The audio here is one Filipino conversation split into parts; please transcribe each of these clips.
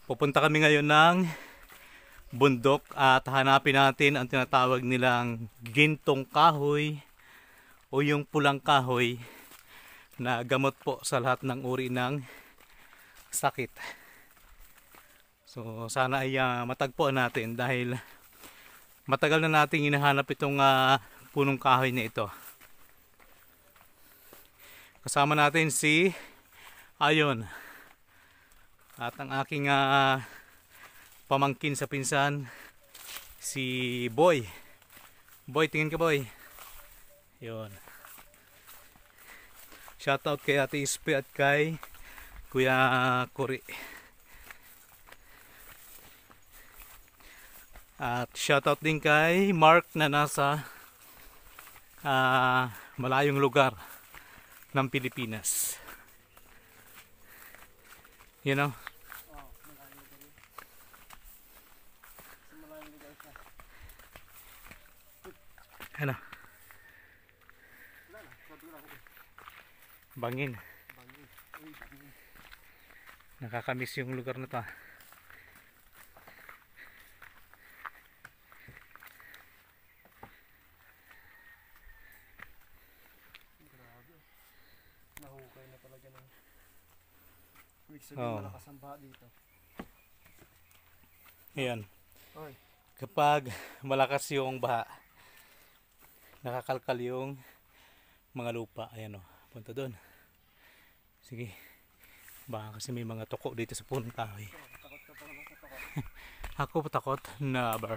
Pupunta kami ngayon ng bundok at hanapin natin ang tinatawag nilang gintong kahoy o yung pulang kahoy na gamot po sa lahat ng uri ng sakit. So sana ay matagpuan natin dahil matagal na nating hinahanap itong punong kahoy na ito. Kasama natin si Ayon at ang aking pamangkin sa pinsan, si Boy. Boy, tingin ka Boy. Yun. Shoutout kay Ate Ispe at kay Kuya Kuri. At shoutout din kay Mark na nasa malayong lugar ng Pilipinas. You know? Ano? Bangin. Nakakamiss yung lugar na to. Nahukay na talaga ng ibig sabihin malakas ang baha dito. Ayan. Oy. Kapag malakas yung baha, nakakalkal yung mga lupa. Ayan o, punta doon. Sige. Baka kasi may mga toko dito sa punong kahoy. Takot ka pa naman sa takot. Ako patakot? Never.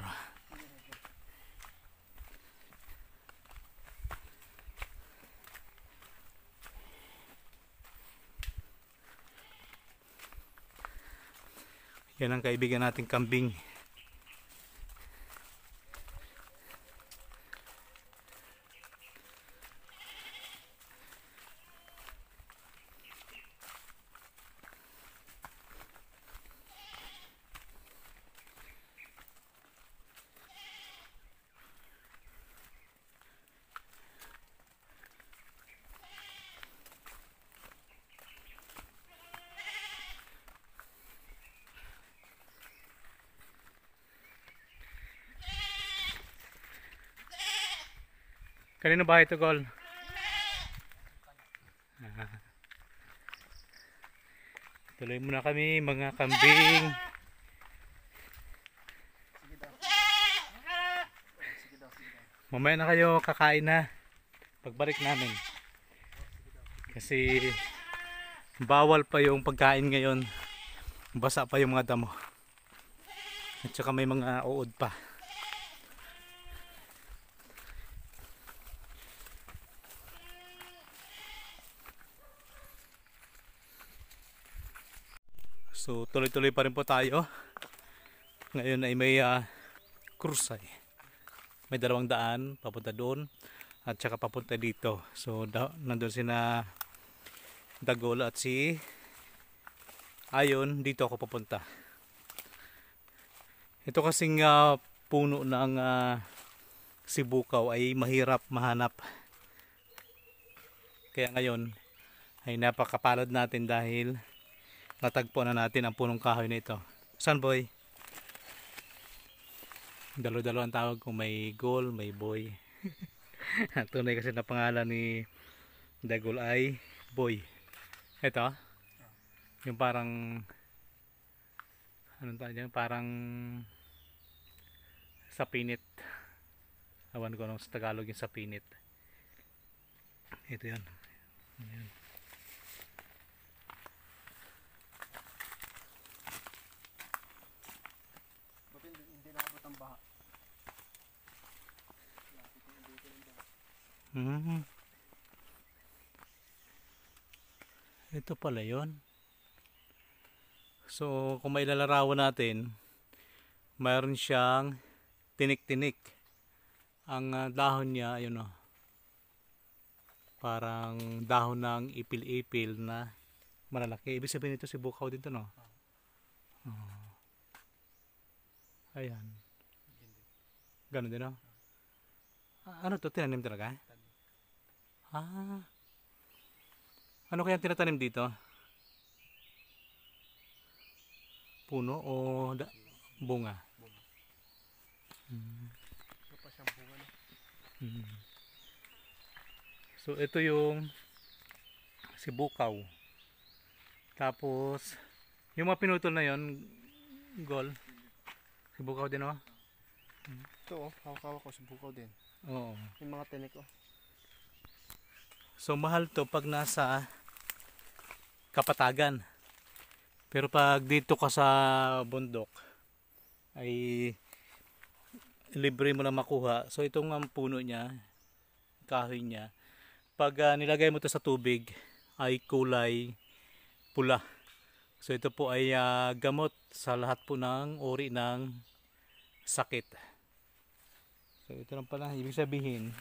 Yan ang kaibigan nating kambing. Kanino ba ito, Gol? Tuloy muna kami, mga kambing. Mamaya na kayo, kakain na. Pagbalik namin. Kasi bawal pa yung pagkain ngayon. Basa pa yung mga damo. At saka may mga uod pa. So tuloy-tuloy pa rin po tayo. Ngayon ay may krusay. May 2 daan papunta doon at saka papunta dito. So nandun sina Dagol at si Ayon, dito ako papunta. Ito kasing puno ng sibukaw ay mahirap mahanap. Kaya ngayon ay napakapalad natin dahil natagpuan na natin ang punong kahoy na ito. Saan Boy? Dalo-dalo ang tawag kung may Gol, may Boy. Tunay kasi na pangalan ni Dagol ay Boy. Ito, yung parang anong tawag dyan? Parang sapinit. Awan ko nung sa Tagalog yung sapinit. Ito yan. Ayan. Hindi naabot ang baha. Ito pala yon. So kung may lalarawan natin, mayroon siyang tinik-tinik. Ang dahon niya, ayun o, parang dahon ng ipil-ipil na malalaki. Ibig sabihin ito si bukaw dito, no? Ayan. Ganun din, no? Ano to? Tinanim talaga? Ano kaya tinatanim dito? puno o bunga? Bunga. Mm. Ito pa siyang bunga, no? Mm. So ito yung sibukaw. Tapos yung mga pinutol na yon, Gol, sibukaw din, oh. Ito, oh, hawak-hawak ko, subukaw din. Oo. Yung mga tinik, oh. So mahal to pag nasa kapatagan. Pero pag dito ka sa bundok ay libre mo lang makuha. So itong ang puno niya, kahoy niya, pag nilagay mo to sa tubig ay kulay pula. So ito po ay gamot sa lahat po ng uri ng sakit. So ito lang pala, ibig sabihin,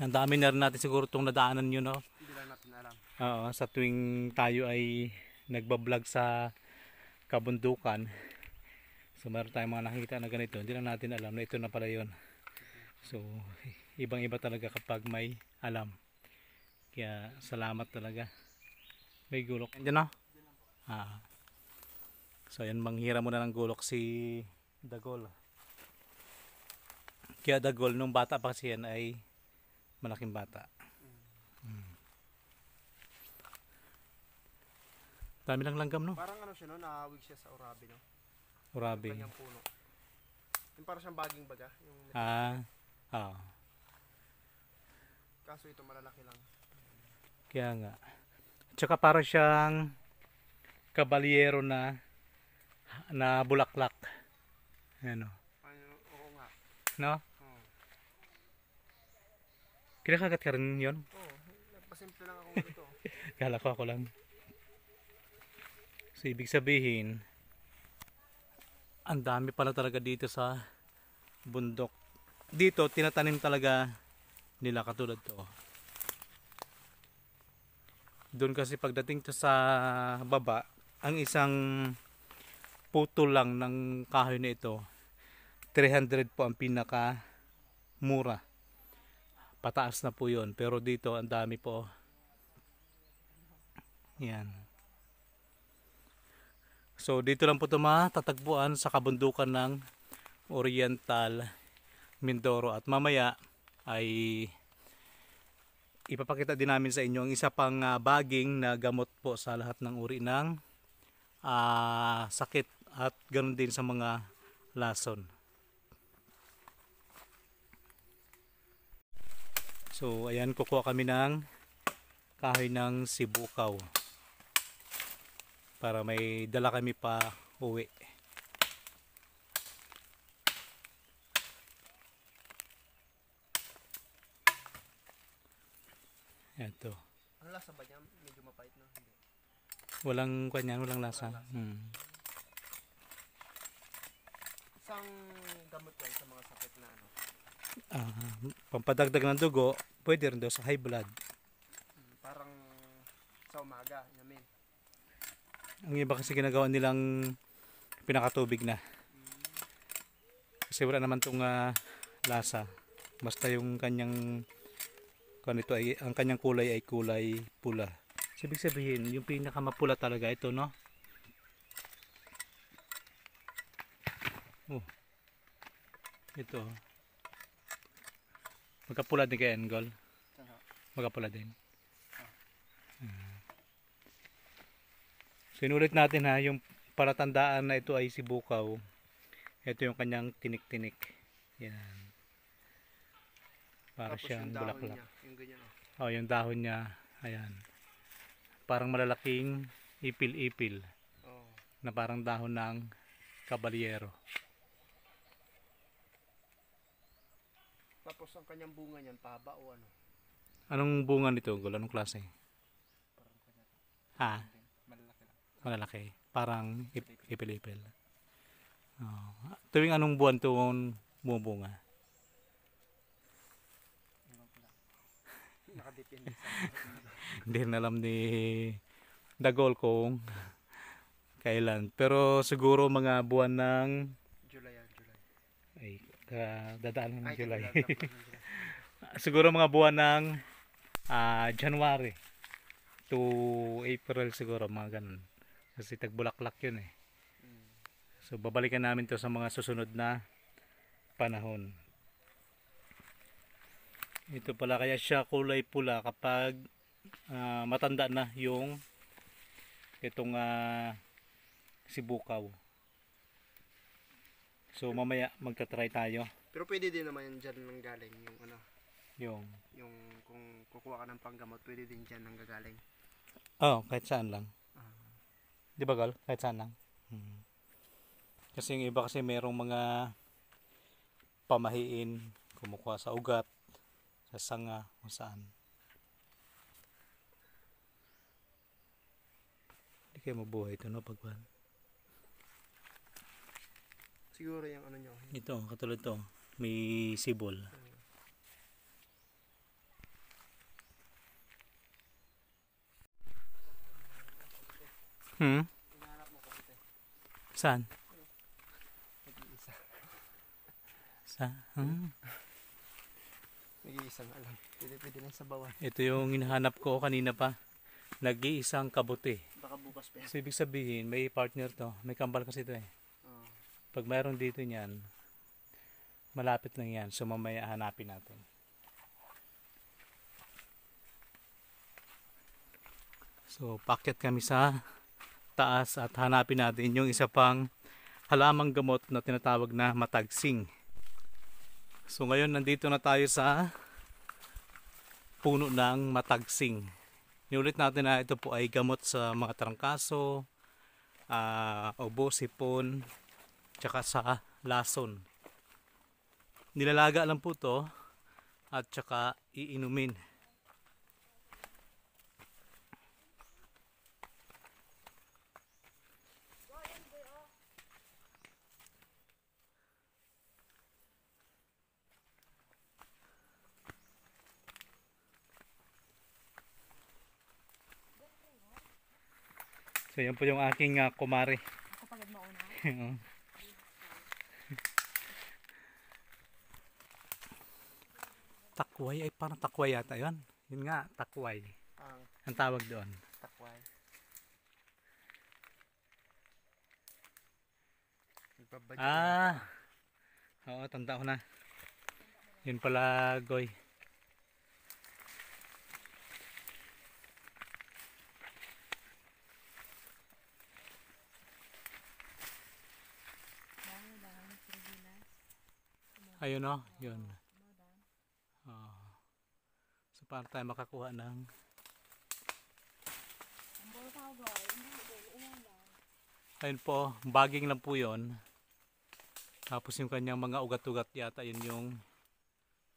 ang dami na rin natin siguro itong nadaanan nyo, no? Hindi lang natin alam. Oo, sa tuwing tayo ay nagbablog sa kabundukan. So meron tayong mga nakita na ganito, hindi lang natin alam na ito na pala yun. So ibang iba talaga kapag may alam. Kaya salamat talaga. May gulok. Diyan, no? Ah. So yan, manghira muna ng gulok si Dagol. Kaya Dagol, nung bata pa kasi yan ay malaking bata. Dami lang langgam, no? Parang ano siya, no? Naawig siya sa Urabi, no? Urabi. Yung kanyang puno. Yung parang siyang baging baga. Yung kaso ito malalaki lang. Kaya nga. Tsaka para siyang kabalyero na bulaklak. Ano? Ano, oo nga. No? Oo. Kinakagat ka rin yun? Oo, nagpasimple lang akong dito. Kala ko ako lang. So ibig sabihin, ang dami pala talaga dito sa bundok. Dito tinatanim talaga nila katulad to. Doon kasi pagdating to sa baba, ang isang puto lang ng kahoy na ito, 300 po ang pinaka mura. Pataas na po yun. Pero dito ang dami po. Yan. So dito lang po ito matatagpuan sa kabundukan ng Oriental Mindoro. At mamaya ay ipapakita din namin sa inyo ang isa pang baging na gamot po sa lahat ng uri ng sakit at ganoon din sa mga lason. So ayan, kukuha kami ng kahoy ng sibukaw para may dala kami pa uwi. Ito. Ano lasa ba niya? Medyo mapait, no? Hindi. Walang kanyan, walang lasa. Isang gamot yan sa mga sakit na ano? Pampadagdag ng dugo, pwede rin daw sa high blood. Parang sa umaga, namin. Ang iba kasi ginagawa nilang pinakatubig na. Kasi wala naman tong lasa. Basta yung kanyang kanito ay ang kanyang kulay ay kulay pula. So, ibig sabihin, yung pinakamapula talaga ito, no? Oh. Ito. Magkapula din kaya, Ngol? Magkapula din. So, inulit natin ha, yung palatandaan na ito ay sibukaw. Ito yung kanyang tinik-tinik. Yan. Para Tapos siyang yung dahon bulaklak. niya, yung ganyan, Oh, yung dahon niya, ayan. Parang malalaking ipil-ipil oh. na parang dahon ng kabalyero. Tapos ang kanyang bunga niyan, pahaba o ano? Anong bunga nito, Gol? Anong klase? Parang kanya. Malalaki lang. Malalaki. Parang ipil-ipil. Oh. Tuwing anong buwan ito bumubunga? Nakadepende sa Hindi rin alam ni Dagol kung kailan. Pero siguro mga buwan ng July, July. ay dadaan ng July. Tapos ng July. Siguro mga buwan ng January to April siguro, mga ganun. Kasi tagbulaklak yun eh. So babalikan namin to sa mga susunod na panahon. Ito pala kaya siya kulay pula kapag matanda na yung itong sibukaw. So mamaya magta-try tayo Pero pwede din naman yan dyan nang galing yung ano, yung yung kung kukuha ka ng panggamot, pwede din dyan nang gagaling. kahit saan lang. Ah. Di ba, Gal? Kahit saan lang. Kasi yung iba kasi merong mga pamahiin, kumukuha sa ugat, sa sanga, kung saan. Hindi kayo mabuhay ito, no? Pagpan. Siguro yung ano nyo. Ito, katulad to, may sibol. Hinahanap mo kasi Saan? nag-iisa. Nag-iisang alam. Pwede na sa bawah. Ito yung hinahanap ko kanina pa. Nag-iisang kabuti. Baka bukas pa yan. So, ibig sabihin, may partner to. May kambal kasi ito eh. Oh. Pag mayroon dito niyan, malapit lang yan. So, mamaya hanapin natin. So, paakyat kami sa taas at hanapin natin yung isa pang halamang gamot na tinatawag na matagsing. So, ngayon nandito na tayo sa puno ng matagsing. Inulit natin na ito po ay gamot sa mga trangkaso, ubo, sipon, tsaka sa lason. Nilalaga lang po to at tsaka iinumin. So yan po yung aking kumare. Ako pagod mauna. Takway ay parang takway yata yun. Yun nga, takway. Ang tawag doon. Takway. Oo, tanda ko na. Yun pala, Goy. Ayun o, yun. So, para tayo makakuha ng ayun po, baging lang po yun. Tapos yung kanyang mga ugat-ugat yata, yun yung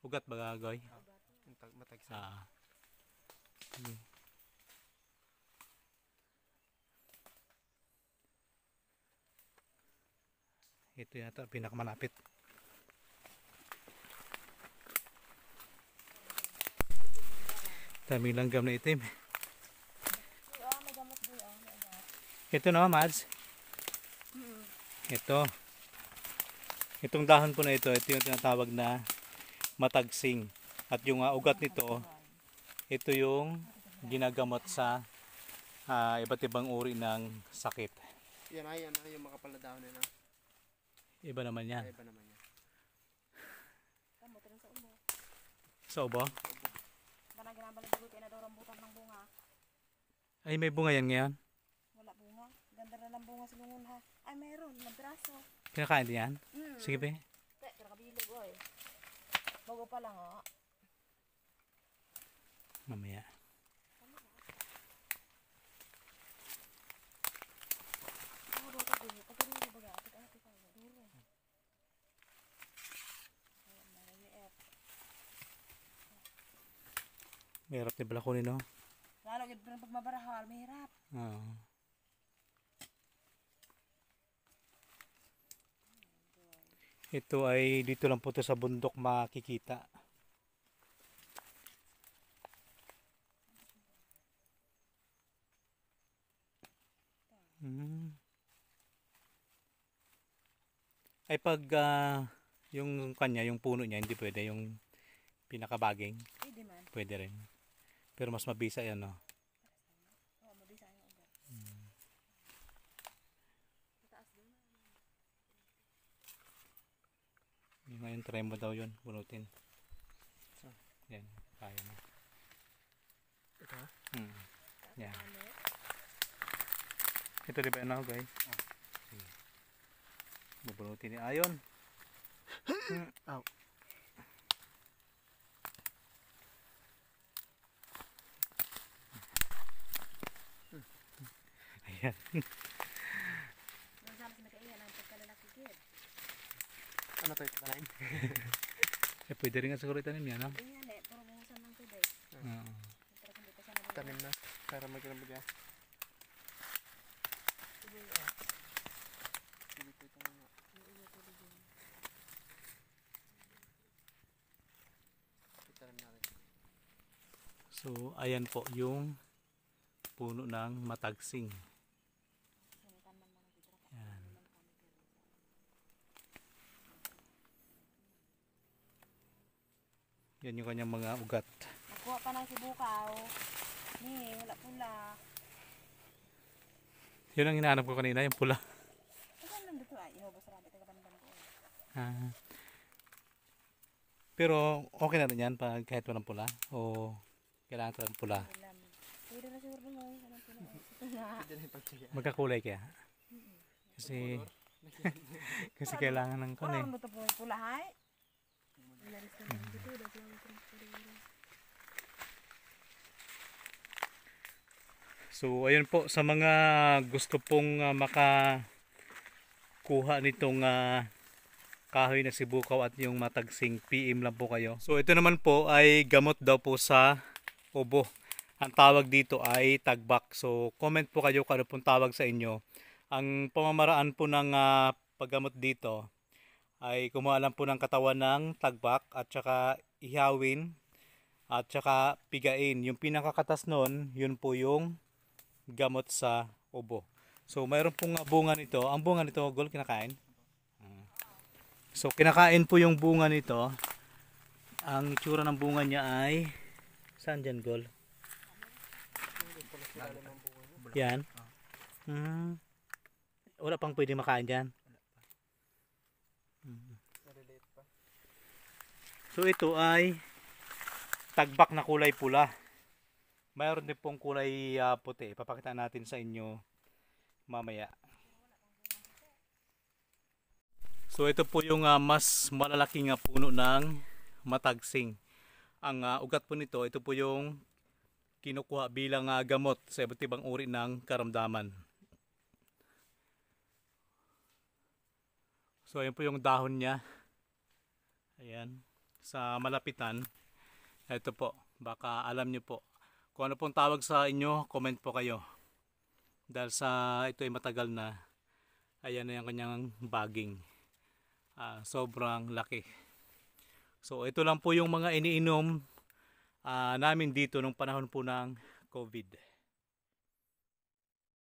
ugat ba, Goy? Matagsa. Ito yata pinakamalapit. Daming langgam na itim. Ito na, Mads. Ito. Itong dahon po na ito yung tinatawag na matagsing. At yung ugat nito, ito yung ginagamot sa iba't ibang uri ng sakit. Yan ay yung makapal na dahon na. Iba naman yan. Iba naman yan. Sa ubo? Parang ginabalagay kayo na daw rambutan ng bunga. Ay, may bunga yan ngayon? Wala bunga. Ganda na lang bunga sa lungon ha. Ay, meron. Madraso. Kinakain din yan? Sige ba? Pero kabilog oy. Bago pa lang oh. Mamaya. Duro ka duro. Pagduro baga. Ate ka duro. Mahirap din pala kunin, no? Lalo gid pag mabarahal, mahirap. Oo. Ito ay dito lang po ito sa bundok makikita. Ay pag yung kanya, yung puno niya, hindi pwede. Yung pinakabaging, Pwede man. pwede rin. Pero mas mabisa yan, no? Oo, mabisa yung ugat. Taas doon. Yan, try mo daw yun, bunutin. So, Yan, kaya mo. ito ha? Yan. Ito di ba yun ako guys? Bubunutin ni Ayon. Ow. Ayan. Masama sa nagkaiyan ang pagkalalaki kid. Ano to ito kanain? Pwede rin nga siguro itanim yan, ha? Ganyan eh, puro bungusan ng tubig. Oo. Pero kung di pa siya nabigyan. Tanim na. Para magkaroon ba Tubig eh. So, ayan po yung puno ng matagsing. Yan. Yan yung kanyang mga ugat. Nakuha pa ng sibukaw. Ni, wala pula. Yun ang hinahanap ko kanina, yung pula. Saan lang dito ay, inubos rabbit ang kabandan ko. Ah. Pero okay na rin yan pag kahit walang pula o kailangan ito ng pula. Ilam. Pwede na siguro mo. Anong pula? Pwede na yung pagtsaga. Magkakulay kaya. Kasi kasi kailangan ng kun eh. Parang dito po may pula hay. Ilaris ka lang dito. Dito lang ito. So ayun po sa mga gusto pong makakuha nitong kahoy na sibukaw at yung matagsing, PM lang po kayo. So ito naman po ay gamot daw po sa ubo. Ang tawag dito ay tagbak. So comment po kayo kung ano pong tawag sa inyo. Ang pamamaraan po ng paggamot dito ay kumuha lang po ng katawan ng tagbak at saka ihawin at saka pigain. Yung pinakakatas nun, yun po yung gamot sa ubo. So mayroon pong bunga nito. Ang bunga nito, Gol, kinakain? So kinakain po yung bunga nito. Ang itsura ng bunga niya ay saan dyan, Gol? Yan. Wala pang pwede makain dyan. Maliliit pa. So ito ay tagbak na kulay pula. Mayroon din pong kulay puti. Papakita natin sa inyo mamaya. So ito po yung mas malalaking puno ng matagsing. Ang ugat po nito, ito po yung kinukuha bilang gamot sa iba't ibang uri ng karamdaman. So ayan po yung dahon niya. Ayan. Sa malapitan. Ito po. Baka alam nyo po. Kung ano pong tawag sa inyo, comment po kayo. Dahil sa ito ay matagal na. Ayan na yung kanyang baging. Sobrang laki. So ito lang po yung mga iniinom namin dito nung panahon po ng COVID.